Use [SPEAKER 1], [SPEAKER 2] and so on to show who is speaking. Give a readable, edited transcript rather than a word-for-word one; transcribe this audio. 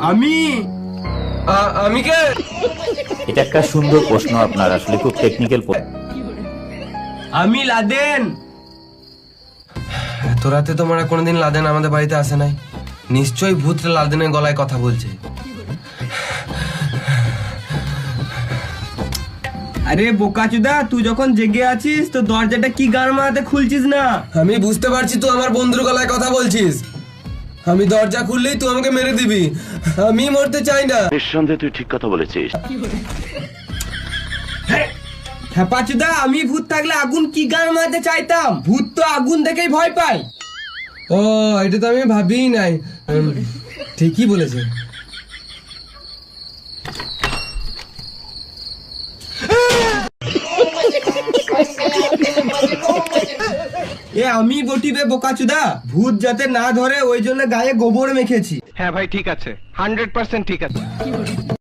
[SPEAKER 1] আমি
[SPEAKER 2] আমি কে?
[SPEAKER 3] এটা একটা সুন্দর প্রশ্ন, আপনার আসলে খুব টেকনিক্যাল।
[SPEAKER 1] আমি লাদেন।
[SPEAKER 2] এত রাতে তোমরা কোনোদিন লাদেন আমাদের বাড়িতে আসে নাই? নিশ্চয়ই ভূতটা লাদেনের গলায় কথা বলছে।
[SPEAKER 1] আরে বোকাচুদা, তুই যখন জেগে আছিস তো দরজাটা কি গান মারাতে খুলছিস না?
[SPEAKER 2] আমি বুঝতে পারছি তুই আমার বন্ধুর গলায় কথা বলছিস। আমি দরজা খুললেই তুই আমাকে মেরে দিবি। আমি মরতে চাই না।
[SPEAKER 4] নিঃসন্দেহে তুই ঠিক কথা বলেছিস।
[SPEAKER 1] হ্যাঁ পাচুদা, আমি ভূত থাকলে আগুন কি গান মারাতে চাইতাম? ভূত তো আগুন দেখেই ভয় পায়।
[SPEAKER 2] ও, এটা তো আমি ভাবিই নাই। ঠিকই বলেছে।
[SPEAKER 1] এ আমি বটিবে বোকাচুদা, ভূত যাতে না ধরে ওই জন্য গায়ে গোবর মেখেছি।
[SPEAKER 5] হ্যাঁ ভাই, ঠিক আছে, 100% ঠিক আছে।